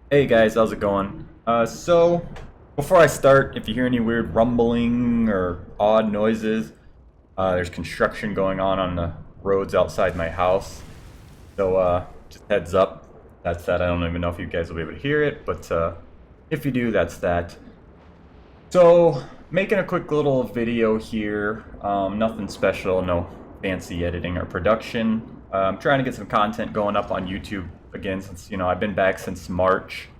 Hey guys, how's it going? So before I start, if you hear any weird rumbling or odd noises, there's construction going on the roads outside my house. So just heads up. That's that. I don't even know if you guys will be able to hear it, but if you do, that's that. So making a quick little video here. Nothing special, no fancy editing or production. I'm trying to get some content going up on YouTube again since I've been back since March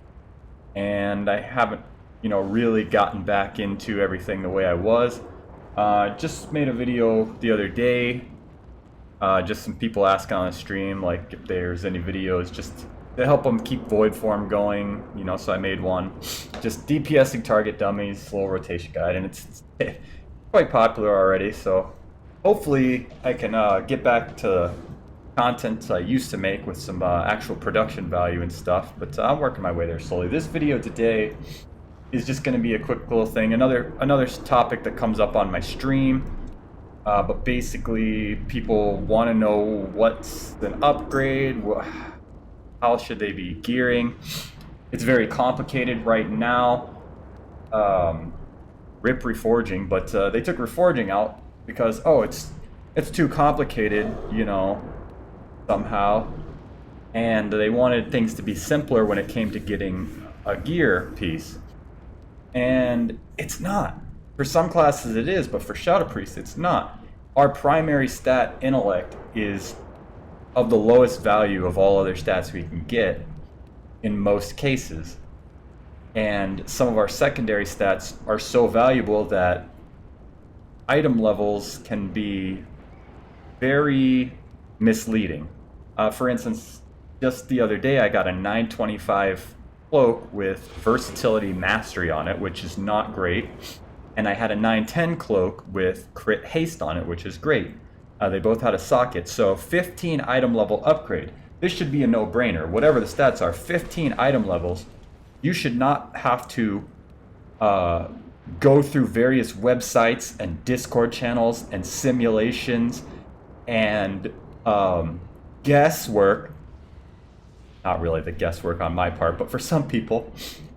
and I haven't, really gotten back into everything the way I was. Just made a video the other day. Just some people asking on the stream, like if there's any videos just to help them keep void form going, so I made one. Just DPSing target dummies, slow rotation guide, and it's quite popular already, so hopefully I can get back to content I used to make with some actual production value and stuff, but I'm working my way there slowly. This video today is just going to be a quick little thing, another topic that comes up on my stream, but basically people want to know what's an upgrade, how should they be gearing. It's very complicated right now. Rip reforging, but they took reforging out because it's too complicated, somehow, and they wanted things to be simpler when it came to getting a gear piece, and it's not. For some classes it is, but for HowToPriest it's not. Our primary stat, intellect, is of the lowest value of all other stats we can get in most cases, and some of our secondary stats are so valuable that item levels can be very misleading. For instance, just the other day I got a 925 cloak with versatility mastery on it, which is not great, and I had a 910 cloak with crit haste on it, which is great. They both had a socket, so 15 item level upgrade. This should be a no-brainer. Whatever the stats are, 15 item levels. You should not have to go through various websites and Discord channels and simulations and guesswork, not really the guesswork on my part, but for some people,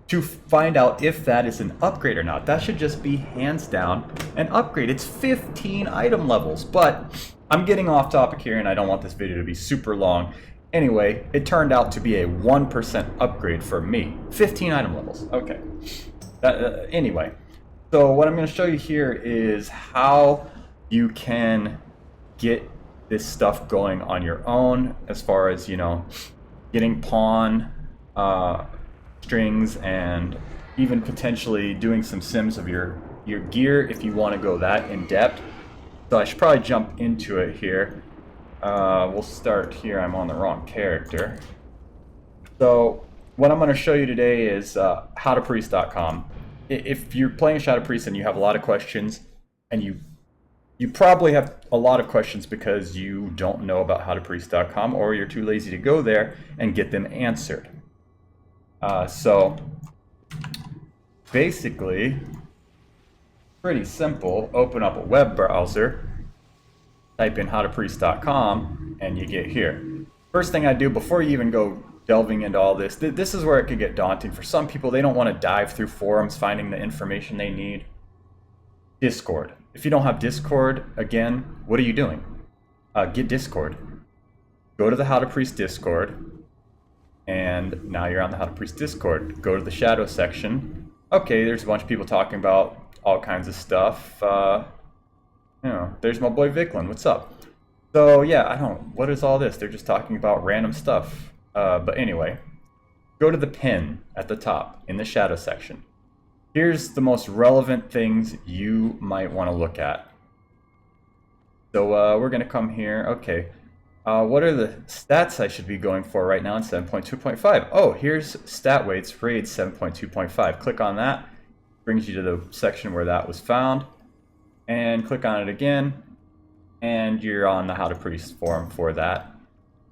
to find out if that is an upgrade or not. That should just be hands down an upgrade. It's 15 item levels, but I'm getting off topic here and I don't want this video to be super long. Anyway, it turned out to be a 1% upgrade for me. 15 item levels, okay. Anyway, so what I'm going to show you here is how you can get this stuff going on your own, as far as getting pawn strings and even potentially doing some sims of your gear if you want to go that in depth. So I should probably jump into it here. We'll start here. I'm on the wrong character. So what I'm going to show you today is HowToPriest.com. If you're playing HowToPriest and you have a lot of questions, and you probably have a lot of questions because you don't know about HowToPriest.com, or you're too lazy to go there and get them answered. So basically, pretty simple. Open up a web browser, type in HowToPriest.com, and you get here. First thing I do before you even go delving into all this, this is where it could get daunting. For some people, they don't want to dive through forums finding the information they need. Discord. If you don't have Discord, again, what are you doing? Get Discord. Go to the HowToPriest Discord, and now you're on the HowToPriest Discord. Go to the shadow section. Okay, there's a bunch of people talking about all kinds of stuff. There's my boy Vicklin. What's up? So yeah, what is all this? They're just talking about random stuff. But anyway, go to the pin at the top in the shadow section. Here's the most relevant things you might want to look at. So we're going to come here. Okay. What are the stats I should be going for right now in 7.2.5? Oh, here's stat weights, raid 7.2.5. Click on that. Brings you to the section where that was found. And click on it again. And you're on the HowToPriest forum for that.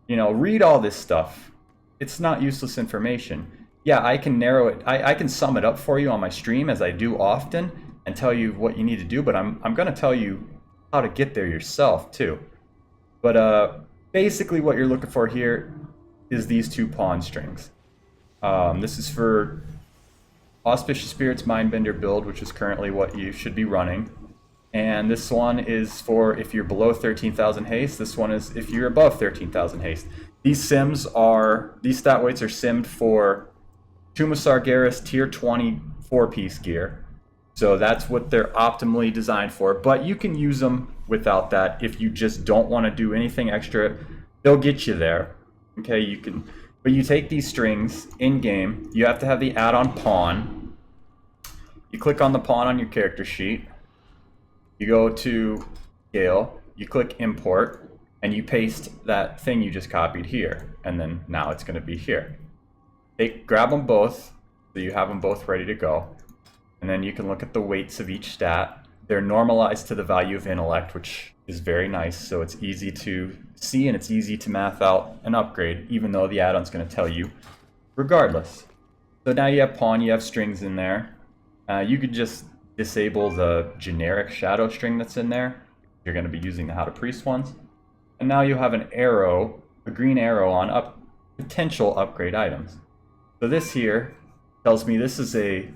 Read all this stuff. It's not useless information. Yeah, I can narrow it. I can sum it up for you on my stream, as I do often, and tell you what you need to do, but I'm going to tell you how to get there yourself too. But basically what you're looking for here is these two pawn strings. This is for Auspicious Spirits Mindbender build, which is currently what you should be running. And this one is for if you're below 13,000 haste. This one is if you're above 13,000 haste. These stat weights are simmed for Tomb of Sargeras tier 20 4-piece gear. So that's what they're optimally designed for. But you can use them without that if you just don't want to do anything extra. They'll get you there. Okay, you can. But you take these strings in game. You have to have the add-on pawn. You click on the pawn on your character sheet. You go to scale, you click import, and you paste that thing you just copied here. And then now it's going to be here. Grab them both, so you have them both ready to go. And then you can look at the weights of each stat. They're normalized to the value of intellect, which is very nice. So it's easy to see and it's easy to math out an upgrade, even though the add-on's going to tell you regardless. So now you have pawn, you have strings in there. You could just disable the generic shadow string that's in there. You're going to be using the HowToPriest ones. And now you have an arrow, a green arrow on potential upgrade items. So this here tells me this is a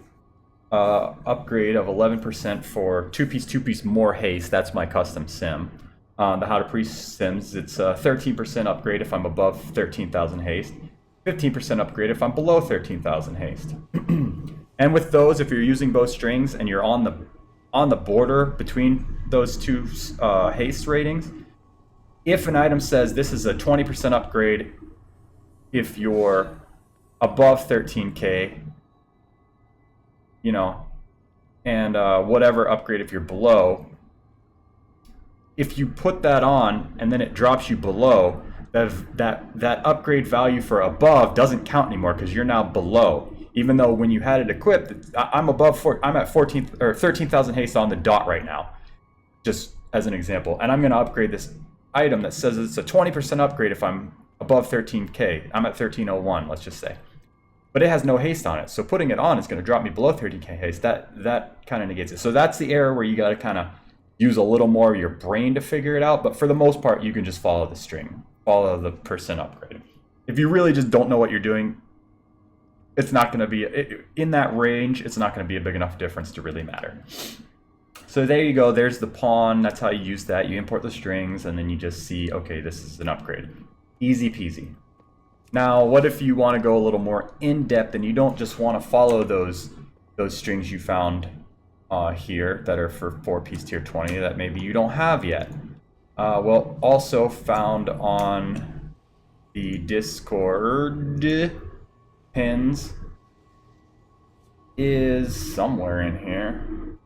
upgrade of 11% for 2-piece more haste. That's my custom sim. The HowToPriest sims, it's a 13% upgrade if I'm above 13,000 haste, 15% upgrade if I'm below 13,000 haste. And with those, if you're using both strings and you're on the border between those two haste ratings, if an item says this is a 20% upgrade if you're above 13k, and whatever upgrade if you're below, if you put that on and then it drops you below, that upgrade value for above doesn't count anymore because you're now below. Even though when you had it equipped, I'm at 14 or 13,000 haste on the dot right now, just as an example. And I'm going to upgrade this item that says it's a 20% upgrade if I'm above 13k. I'm at 1301, let's just say. But it has no haste on it, so putting it on is going to drop me below 30k haste. That kind of negates it. So that's the error where you got to kind of use a little more of your brain to figure it out. But for the most part, you can just follow the string, follow the percent upgrade. If you really just don't know what you're doing, it's not going to be, in that range, it's not going to be a big enough difference to really matter. So there you go, there's the pawn, that's how you use that. You import the strings and then you just see, okay, this is an upgrade. Easy peasy. Now, what if you want to go a little more in-depth and you don't just want to follow those strings you found here that are for 4-piece tier 20 that maybe you don't have yet? Well, also found on the Discord pins is somewhere in here.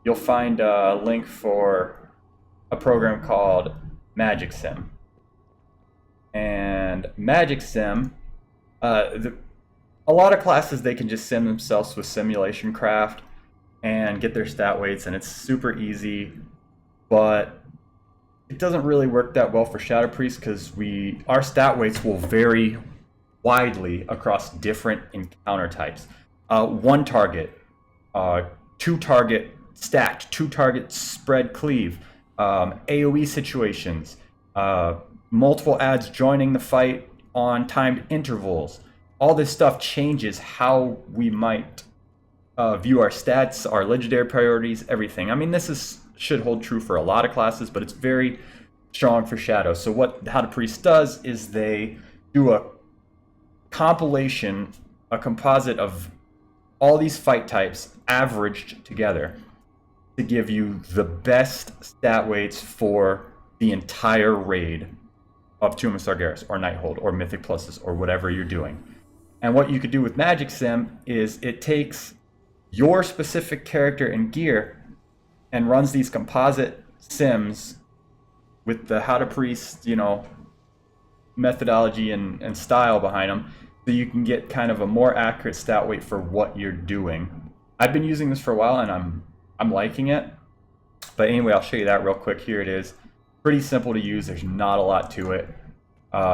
You'll find a link for a program called Magic Sim. And Magic Sim, a lot of classes, they can just sim themselves with Simulation Craft and get their stat weights, and it's super easy, but it doesn't really work that well for HowToPriest because our stat weights will vary widely across different encounter types. 1 target, 2 target stacked, 2 target spread cleave, AoE situations, multiple adds joining the fight on timed intervals. All this stuff changes how we might view our stats, our legendary priorities, everything. I mean, this should hold true for a lot of classes, but it's very strong for Shadow. So what HowToPriest does is they do a compilation, a composite of all these fight types averaged together to give you the best stat weights for the entire raid of Tomb of Sargeras or Nighthold or Mythic Pluses or whatever you're doing. And what you could do with Magic Sim is it takes your specific character and gear and runs these composite sims with the HowToPriest, methodology and style behind them, so you can get kind of a more accurate stat weight for what you're doing. I've been using this for a while and I'm liking it. But anyway, I'll show you that real quick. Here it is. Pretty simple to use. There's not a lot to it.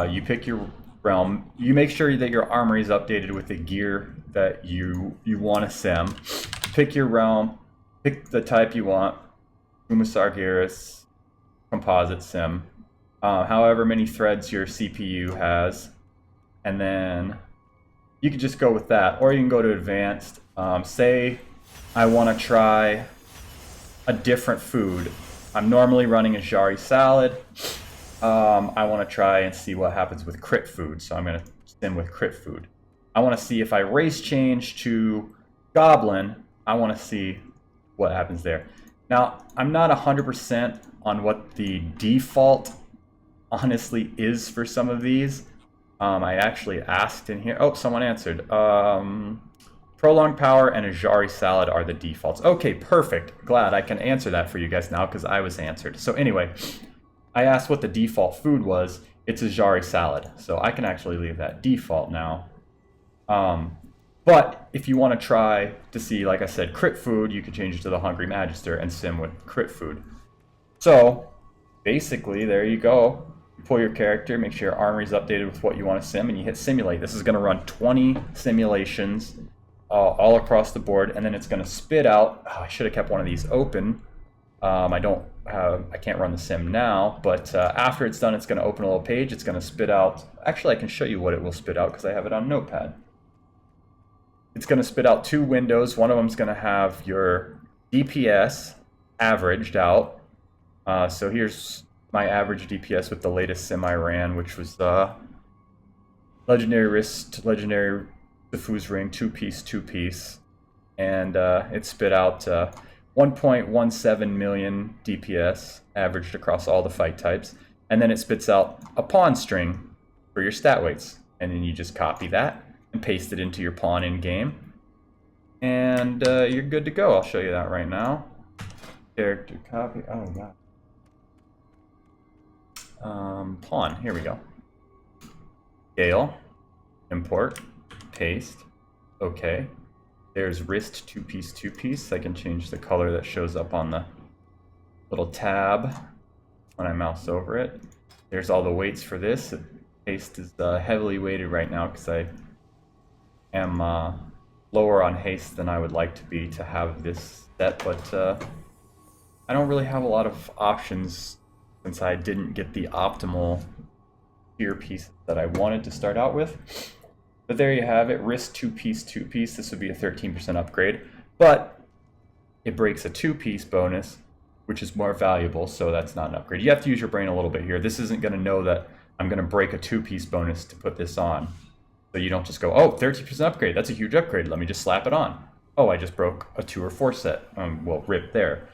You pick your realm. You make sure that your armory is updated with the gear that you want to sim. Pick your realm. Pick the type you want. Tomb of Sargeras, composite sim. However many threads your CPU has. And then you could just go with that, or you can go to advanced. Say I want to try a different food. I'm normally running a Jari salad. I want to try and see what happens with crit food, so I'm going to sim with crit food. I want to see if I race change to Goblin, I want to see what happens there. Now, I'm not 100% on what the default honestly is for some of these. I actually asked in here. Oh, someone answered. Prolonged power and a Jari salad are the defaults. Okay, perfect. Glad I can answer that for you guys now because I was answered. So anyway, I asked what the default food was. It's a Jari salad. So I can actually leave that default now. But if you want to try to see, like I said, crit food, you can change it to the Hungry Magister and sim with crit food. So basically, there you go. You pull your character, make sure your armory is updated with what you want to sim, and you hit simulate. This is going to run 20 simulations all across the board, and then it's going to spit out. Oh, I should have kept one of these open. I can't run the sim now, but after it's done, it's going to open a little page. It's going to spit out. Actually, I can show you what it will spit out because I have it on Notepad. It's going to spit out two windows. One of them is going to have your DPS averaged out. So here's my average DPS with the latest sim I ran, which was Legendary Wrist, Legendary Diffuse Ring, two-piece. And it spit out 1.17 million DPS averaged across all the fight types. And then it spits out a pawn string for your stat weights. And then you just copy that and paste it into your pawn in game, and you're good to go. I'll show you that right now. Character copy. Oh god. Pawn. Here we go. Scale. Import. Paste. Okay. There's wrist two-piece. I can change the color that shows up on the little tab when I mouse over it. There's all the weights for this. Haste is heavily weighted right now because I am lower on haste than I would like to be to have this set, but I don't really have a lot of options since I didn't get the optimal tier piece that I wanted to start out with. But there you have it, wrist two-piece. This would be a 13% upgrade, but it breaks a two-piece bonus, which is more valuable, so that's not an upgrade. You have to use your brain a little bit here. This isn't going to know that I'm going to break a two-piece bonus to put this on. So you don't just go, oh, 13% upgrade, that's a huge upgrade, let me just slap it on. Oh, I just broke a 2 or 4 set. Well, rip there.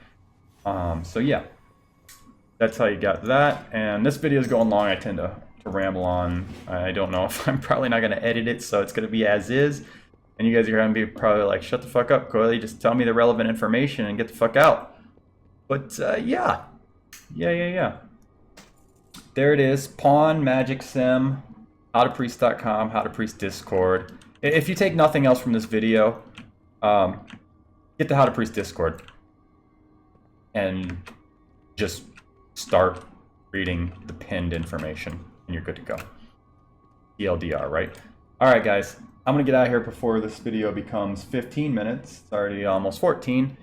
So yeah, that's how you got that. And this video is going long, I tend to ramble on. I don't know if I'm probably not going to edit it, so it's going to be as is. And you guys are going to be probably like, shut the fuck up, Koilie, just tell me the relevant information and get the fuck out. But yeah. There it is, Pawn Magic Sim. HowToPriest.com, HowToPriest Discord. If you take nothing else from this video, get the HowToPriest Discord and just start reading the pinned information, and you're good to go. ELDR, right? All right, guys, I'm gonna get out of here before this video becomes 15 minutes. It's already almost 14.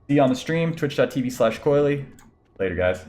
See you on the stream, twitch.tv/Koilie. Later, guys.